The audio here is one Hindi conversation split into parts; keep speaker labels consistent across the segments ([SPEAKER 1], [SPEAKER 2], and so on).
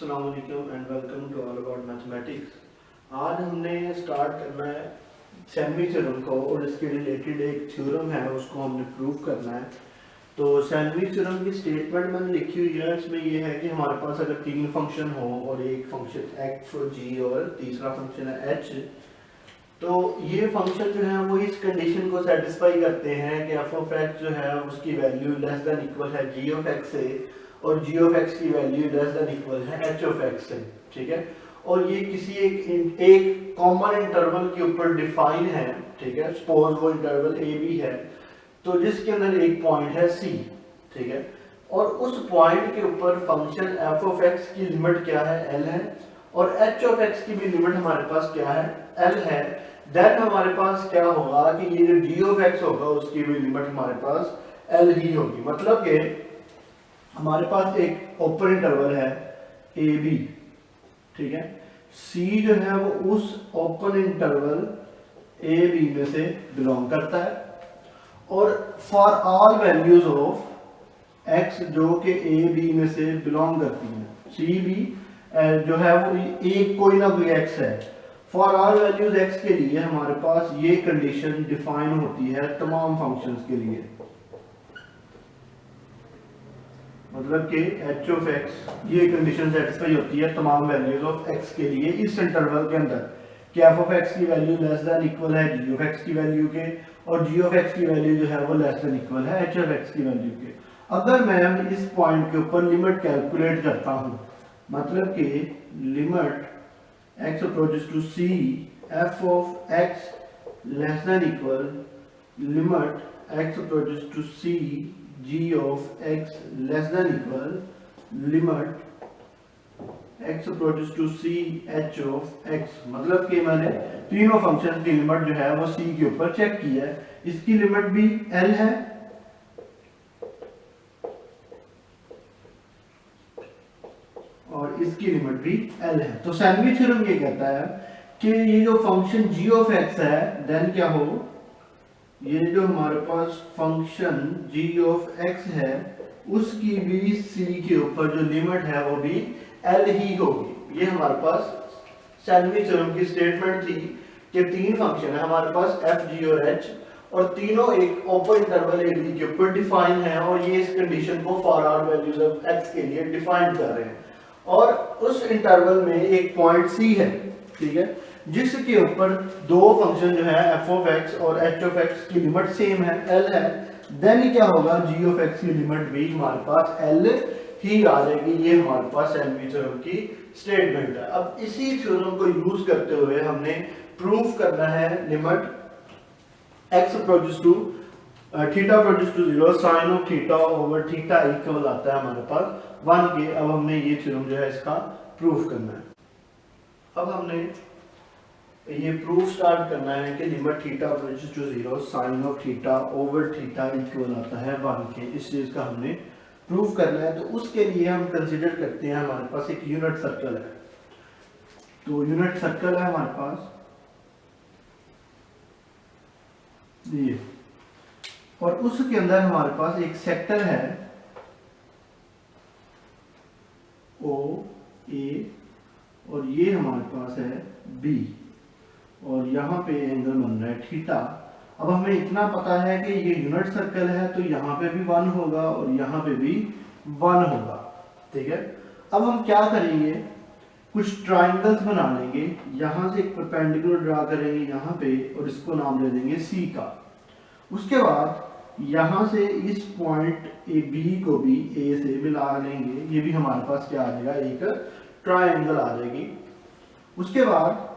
[SPEAKER 1] अस्सलाम वालेकुम and welcome to all about mathematics. आज हमने स्टार्ट करना है सैनवी थ्योरम को और इसके रिलेटेड एक थ्योरम है उसको हमने प्रूव करना है। तो सैनवी थ्योरम की स्टेटमेंट मैंने लिखी हुई है, इसमें ये है कि हमारे पास अगर तीन फंक्शन हो और एक फंक्शन एक्स और जी और तीसरा फंक्शन है एच, तो ये फंक्शन जो है वो इस कंडीशन को सेटिस्फाई करते हैं कि एफ ऑफ एक्स जो है उसकी वैल्यू लेस देन इक्वल है जी ऑफ एक्स से और जी ऑफ एक्स की वैल्यू लेस देन इक्वल है एच ऑफ एक्स से। ठीक है, और ये किसी एक कॉमन इंटरवल के ऊपर डिफाइन है। ठीक है, सपोज वो इंटरवल ए बी है तो जिसके अंदर एक पॉइंट है सी। ठीक है, और उस पॉइंट के ऊपर फंक्शन एफ ऑफ एक्स की लिमिट क्या है, एल है, और एच ऑफ एक्स की भी लिमिट हमारे पास क्या है, एल है। देन हमारे पास क्या होगा कि ये जो जी ऑफ एक्स होगा उसकी भी लिमिट हमारे पास एल ही होगी। मतलब कि हमारे पास एक ओपन इंटरवल है ए बी, ठीक है, सी जो है वो उस ओपन इंटरवल ए बी में से बिलोंग करता है, और for all values of x जो कि ए बी में से बिलोंग करती है, सी बी जो है वो एक कोई ना कोई एक्स है, फॉर ऑल वैल्यूज एक्स के लिए हमारे पास ये कंडीशन डिफाइन होती है तमाम फंक्शंस के लिए। मतलब कि एच ऑफ एक्स ये कंडीशन सेटिस्फाई होती है तमाम वैल्यूज ऑफ एक्स के लिए इस इंटरवल के अंदर कि एफ ऑफ एक्स की वैल्यू लेस देन इक्वल है जी ऑफ एक्स की वैल्यू के, और जी ऑफ एक्स की वैल्यू जो है वो लेस देन इक्वल है एच ऑफ एक्स की वैल्यू के। अगर मैं इस पॉइंट के ऊपर लिमिट कैलकुलेट करता हूँ, मतलब कि limit x approaches to c f of x less than equal limit x approaches to c g of x less than equal limit x approaches to c h of x। मतलब कि मैंने तीनों फंक्शन की लिमिट जो है वो c के ऊपर चेक की है, इसकी लिमिट भी l है और इसकी लिमिट भी L है। तो सैनवी थ्योरम ये कहता है कि ये जो फंक्शन g ऑफ x है देन क्या हो, ये जो हमारे पास फंक्शन g ऑफ x है उसकी भी c के ऊपर जो लिमिट है वो भी L ही होगी। ये हमारे पास सैनवी थ्योरम की स्टेटमेंट थी कि तीन फंक्शन है हमारे पास f g और h, और तीनों एक ओपन इंटरवल ए बी के ऊपर डिफाइन है, और ये इस कंडीशन को for all values of x के लिए डिफाइन कर रहे हैं, और उस इंटरवल में एक पॉइंट सी है, ठीक है, जिसके ऊपर दो फंक्शन जो है एफ ऑफ एक्स और एच ऑफ एक्स की लिमिट सेम है, एल है। देन क्या होगा, जी ऑफ एक्स की लिमिट भी हमारे पास एल ही आ जाएगी। ये हमारे पास सैनवी थ्योरम की स्टेटमेंट है। अब इसी थ्योरम को यूज करते हुए हमने प्रूफ करना है limit X approaches to theta approaches to 0 sine of theta over theta equal आता है हमारे पास 1 के। अब हमने ये थ्योरम जो है इसका प्रूफ करना है। अब हमने ये प्रूफ स्टार्ट करना है कि limit theta approaches to 0 sine of theta over theta equal आता है 1 के। इस चीज का हमने प्रूफ करना है, तो उसके लिए हम कंसीडर करते हैं हमारे पास एक यूनिट सर्कल है। तो यूनिट सर्कल है हमारे पास ये, और उसके अंदर हमारे पास एक सेक्टर है ओ ए, और ये हमारे पास है बी, और यहाँ पे एंगल बन रहा है थीटा। अब हमें इतना पता है कि ये यूनिट सर्कल है तो यहाँ पे भी 1 होगा और यहाँ पे भी 1 होगा। ठीक है, अब हम क्या करेंगे, कुछ ट्राइंगल्स बना लेंगे, यहाँ से एक परपेंडिकुलर ड्रा करेंगे यहाँ पे और इसको नाम दे देंगे सी का। उसके बाद यहाँ से इस पॉइंट ए बी को भी ए से मिला लेंगे, ये भी हमारे पास क्या आ जाएगा, एक ट्राइंगल आ जाएगी। उसके बाद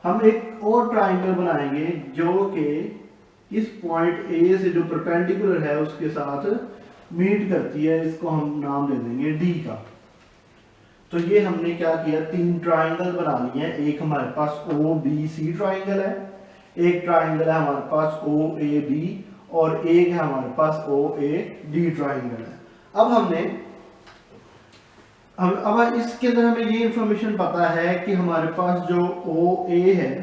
[SPEAKER 1] हम एक और ट्राइंगल बनाएंगे जो कि इस पॉइंट ए से जो परपेंडिकुलर है उसके साथ मीट करती है, इसको हम नाम दे देंगे डी का। तो ये हमने क्या किया, तीन ट्राइंगल बना लिए हैं। एक हमारे पास ओ बी सी ट्राइंगल है, एक ट्राइंगल है हमारे पास ओ ए बी, और एक है हमारे पास ओ ए डी ट्राइंगल है। अब अब इसके अंदर हमें ये इंफॉर्मेशन पता है कि हमारे पास जो ओ ए है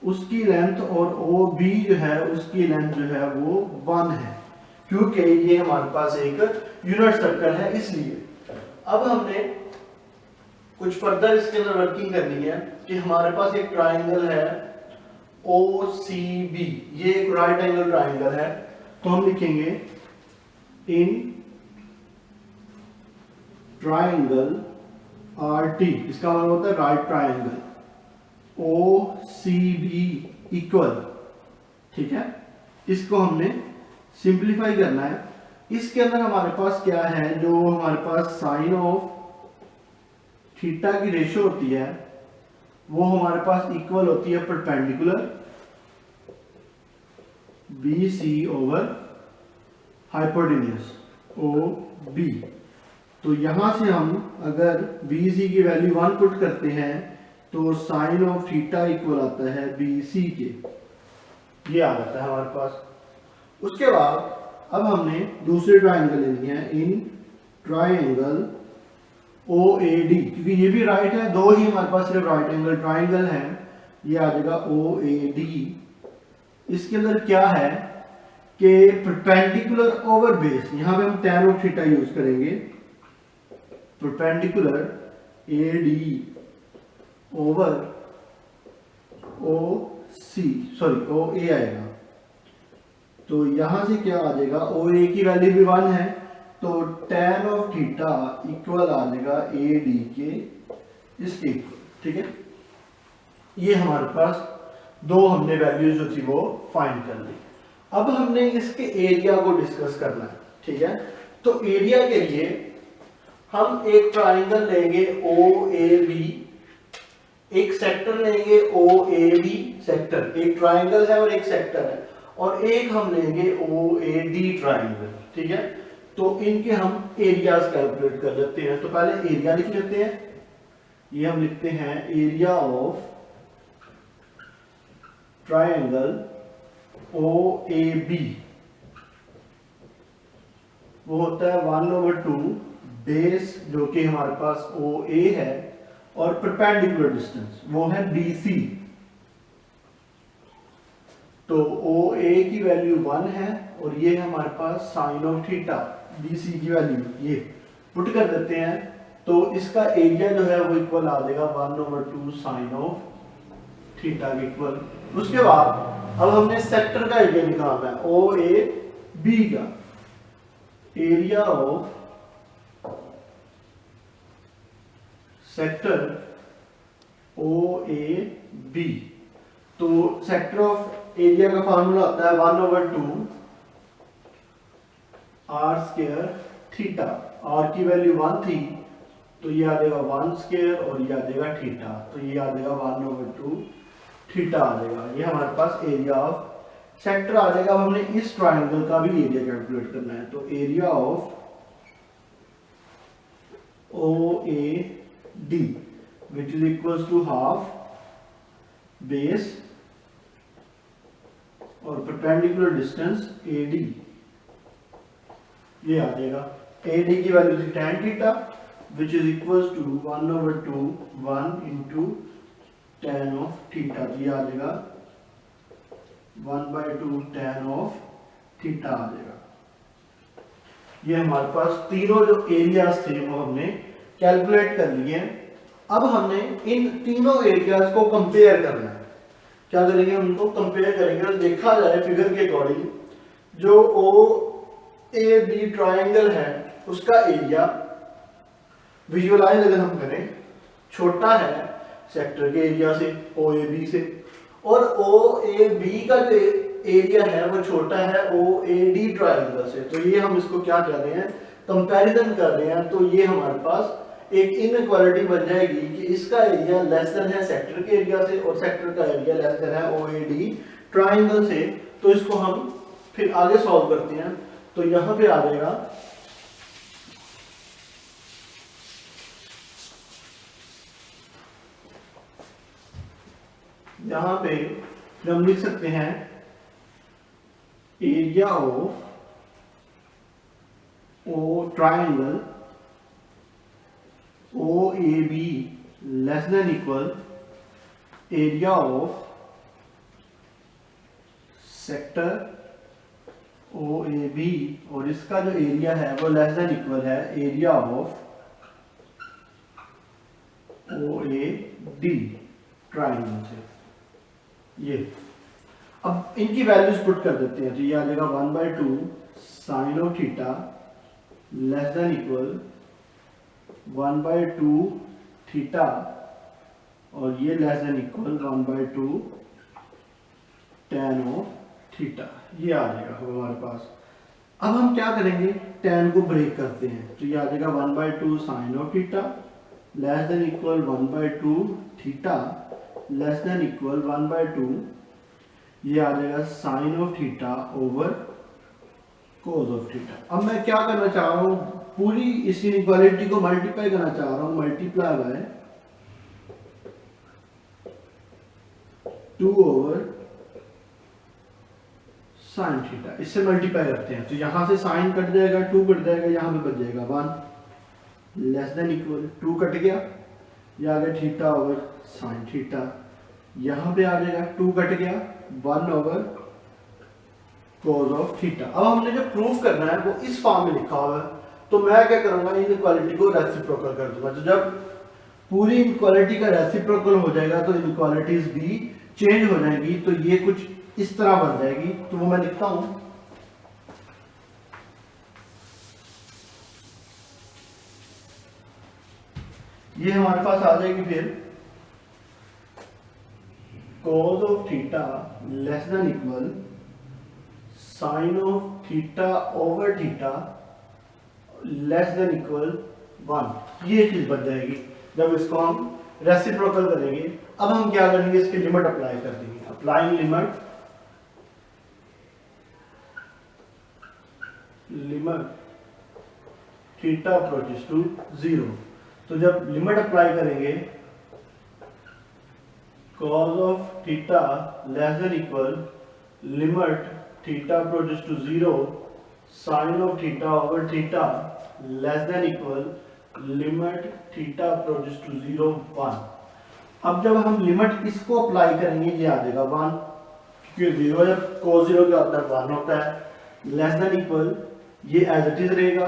[SPEAKER 1] उसकी लेंथ और ओ बी जो है उसकी लेंथ जो है वो 1 है, क्योंकि ये हमारे पास एक यूनिट सर्कल है इसलिए। अब हमने कुछ फर्दर इसके अंदर वर्किंग करनी है कि हमारे पास एक ट्राइंगल है OCB, ये एक राइट एंगल ट्राइंगल है, तो हम लिखेंगे इन ट्राइंगल RT, इसका मतलब होता है राइट ट्राइंगल, OCB इक्वल, ठीक है। इसको हमने सिंप्लीफाई करना है। इसके अंदर हमारे पास क्या है, जो हमारे पास साइन ऑफ थीटा की रेशो होती है वो हमारे पास इक्वल होती है perpendicular BC over hypotenuse OB। तो यहां से हम अगर BC की वैल्यू 1 पुट करते हैं तो साइन ऑफ थीटा इक्वल आता है BC के, ये आ जाता है हमारे पास। उसके बाद अब हमने दूसरे ट्राइंगल लेनी है, इन ट्राइंगल OAD, क्योंकि ये भी राइट है, दो ही हमारे पास सिर्फ राइट एंगल ट्राइंगल है, ये आ जाएगा OAD। इसके अंदर क्या है कि परपेंडिकुलर ओवर बेस, यहां पे हम tan ऑफ थीटा यूज करेंगे, परपेंडिकुलर AD ओवर OA आएगा। तो यहां से क्या आ जाएगा, OA की वैल्यू भी 1 है, तो tan ऑफ थीटा इक्वल आ जाएगा AD के इसके इक्वल, ठीक है। ये हमारे पास दो हमने वैल्यूज जो थी वो फाइंड कर ली। अब हमने इसके एरिया को डिस्कस करना है, ठीक है। तो एरिया के लिए हम एक ट्राइंगल लेंगे OAB, एक सेक्टर लेंगे OAB सेक्टर, एक ट्राइंगल है और एक सेक्टर है, और एक हम लेंगे OAD ट्राइंगल, ठीक है। तो इनके हम एरियाज कैलकुलेट कर लेते हैं। तो पहले एरिया लिख लेते हैं, ये हम लिखते हैं एरिया ऑफ ट्राइंगल OAB, वो होता है 1/2 बेस जो कि हमारे पास OA है, और परपेंडिकुलर डिस्टेंस वो है BC। तो OA की वैल्यू 1 है और ये हमारे पास साइन ऑफ थीटा BC की वैल्यू ये पुट कर देते हैं, तो इसका एरिया जो है वो इक्वल आ जाएगा 1/2 साइन ऑफ थीटा के इक्वल। उसके बाद अब हमने सेक्टर का एरिया निकालना है, OAB का एरिया ऑफ सेक्टर OAB। तो सेक्टर ऑफ एरिया का फार्मूला होता है 1/2 r स्क्वायर थीटा। r की वैल्यू 1 थी, तो ये आ जाएगा 1 स्क्वायर और ये आ जाएगा थीटा, तो ये आ जाएगा 1/2 थीटा आ जाएगा। ये हमारे पास एरिया ऑफ सेक्टर आ जाएगा। अब हमने इस ट्राइंगल का भी एरिया कैलकुलेट करना है, तो area of OAD which is equals to half base और परपेंडिकुलर डिस्टेंस AD, ये आ जाएगा। AD की वैल्यू थी tan theta which is equals to 1/2 1 into tan of theta, तो ये आ जाएगा 1/2 tan of थीटा आ जाएगा। ये हमारे पास तीनों जो एरियाज थे वो हमने कैलकुलेट कर लिए। अब हमने इन तीनों एरियाज को कंपेयर करना है। क्या करेंगे, उनको कंपेयर करेंगे और देखा जाए फिगर के अकॉर्डिंग जो OAB ट्राइंगल है उसका एरिया विजुअलाइज अगर हम करें छोटा है सेक्टर के एरिया से OAB से, और OAB का जो एरिया है वो छोटा है OAD ट्राइंगल से। तो ये हम इसको क्या कर रहे हैं, कंपैरिजन कर रहे हैं। तो ये हमारे पास एक इनइक्वालिटी बन जाएगी कि इसका एरिया लेस देन है सेक्टर के एरिया से और सेक्टर का एरिया लेस देन है OAD ट्राइंगल से। तो इसको हम फिर आगे सॉल्व करते हैं। तो यहां पे आ जाएगा यहां पे हम लिख सकते हैं area of triangle OAB less than equal area of sector OAB, और इसका जो एरिया है वो लेस देन इक्वल है area of O A D triangle से। ये अब इनकी वैल्यूज पुट कर देते हैं, तो ये आ जाएगा 1/2 sine of theta less than equal 1/2 theta, और ये less than equal 1/2 tan of theta. ये आ जाएगा हमारे पास। अब हम क्या करेंगे, tan को ब्रेक करते हैं, तो ये आ जाएगा 1/2 sine of theta less than equal 1/2 theta less than equal 1/2, ये आ जाएगा sine of theta over cos of theta. अब मैं क्या करना चाह रहा हूँ, पूरी इस इनइक्वालिटी को मल्टीप्लाई करना चाह रहा हूँ, multiply by 2 over sine theta. इससे मल्टीप्लाई करते हैं, तो यहां से साइन कट जाएगा, 2 कट जाएगा, यहां पे बच जाएगा 1 लेस देन इक्वल 2 कट गया, ये आ गया थीटा ओवर साइन थीटा, यहां पे आ जाएगा 2 कट गया 1 ओवर कोस ऑफ थीटा। अब हमने जो प्रूफ करना है वो इस फॉर्म में लिखा हुआ है, तो मैं क्या करूंगा, इनइक्वालिटी को रेसिप्रोकल कर दूंगा। तो जब पूरी इनइक्वालिटी का रेसिप्रोकल हो जाएगा तो इनइक्वालिटीज भी चेंज हो जाएंगी, तो ये कुछ इस तरह बन जाएगी। तो वो मैं लिखता हूं, ये हमारे पास आ जाएगी फिर cos of theta less than equal sine of theta over theta less than equal 1। ये चीज बन जाएगी जब इसको हम रेसिप्रोकल करेंगे। अब हम क्या करेंगे, इसकी लिमिट अप्लाई कर देंगे। Applying limit theta approaches to 0, तो जब लिमिट अप्लाई करेंगे cos of theta less than equal limit theta approaches to 0 sine of theta over theta less than equal limit theta approaches to 0 1। अब जब हम लिमिट इसको अप्लाई करेंगे, ये आ जाएगा 1, क्योंकि 0 जब cos 0 के अंदर 1 होता है, लेस देन इक्वल ये एज इट इज रहेगा,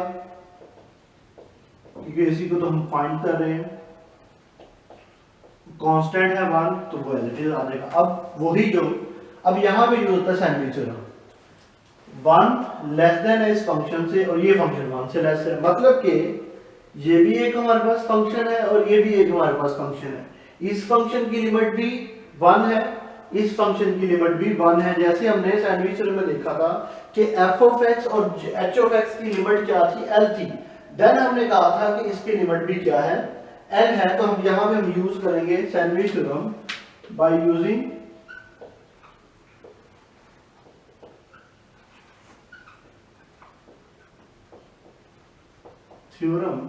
[SPEAKER 1] क्योंकि इसी को तो हम फाइंड कर रहे हैं, कांस्टेंट है 1, तो वो एज इट इज आ जाएगा। अब वही जो अब यहां पे यूज होता है सैंडविच थ्योरम, 1 लेस देन है इस फंक्शन से, और ये फंक्शन 1 से लेस है, मतलब कि ये भी एक हमारे पास फंक्शन है और ये भी एक हमारे पास फंक्शन है। इस फंक्शन की लिमिट भी 1 है, इस फंक्शन की लिमिट भी 1 है। जैसे हमने सैंडविच थ्योरम में देखा था कि f ऑफ x और h ऑफ x की लिमिट क्या थी, l थी। देन हमने कहा था कि इसकी लिमिट भी क्या है, l है। तो हम यहां पे हम यूज करेंगे sandwich theorem by using theorem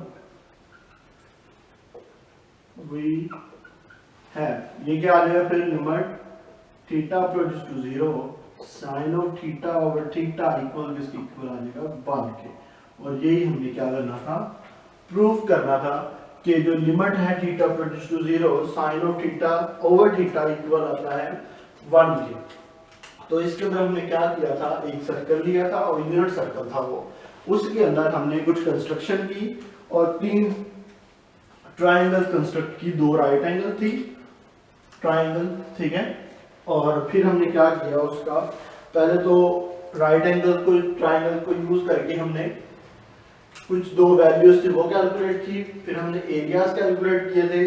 [SPEAKER 1] we have. ये क्या आ जाएगा फिर, limit theta approaches to 0 sine of theta over theta equal किसके इक्वल आ जाएगा 1 के। और यही हमने क्या करना था, प्रूफ करना था कि जो लिमिट है theta approaches to 0 sine of theta over theta equal आता है 1 के। तो इसके अंदर हमने क्या किया था, एक सर्कल लिया था और यूनिट सर्कल था वो, उसके अंदर हमने कुछ कंस्ट्रक्शन की और 3 ट्राइंगल कंस्ट्रक्ट की, 2 राइट एंगल थी ट्राइंगल, ठीक है। और फिर हमने क्या किया, उसका पहले तो राइट एंगल को ट्राइंगल को यूज करके हमने कुछ 2 वैल्यूज थी वो कैलकुलेट की, फिर हमने एरियाज कैलकुलेट किए थे,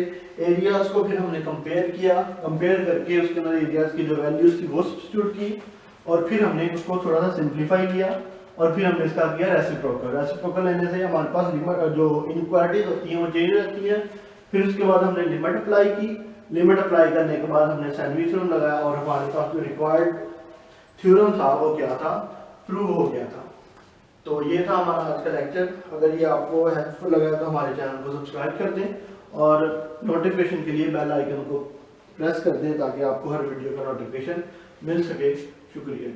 [SPEAKER 1] एरियाज को फिर हमने कंपेयर किया, कंपेयर करके उसके अंदर एरियाज की जो वैल्यूज थी वो सब्स्टिट्यूट की, और फिर हमने उसको थोड़ा सा सिंप्लीफाई किया, और फिर हमने इसका किया रेसिप्रोकल। रेसिप्रोकल लेने से हमारे पास लिमिट जो इनइक्वालिटीज होती हैं वो चेंज हो जाती हैं। फिर उसके बाद हमने लिमिट अप्लाई की, लिमिट अप्लाई करने के बाद हमने सैंडविच थ्योरम लगाया, और हमारे पास जो रिक्वायर्ड थ्योरम था वो क्या था, प्रूव हो गया था। तो ये था हमारा आज का लेक्चर। अगर ये आपको हेल्पफुल लगा तो हमारे चैनल को सब्सक्राइब कर दें और नोटिफिकेशन के लिए बेल आइकन को प्रेस कर दें ताकि आपको हर वीडियो का नोटिफिकेशन मिल सके। शुक्रिया।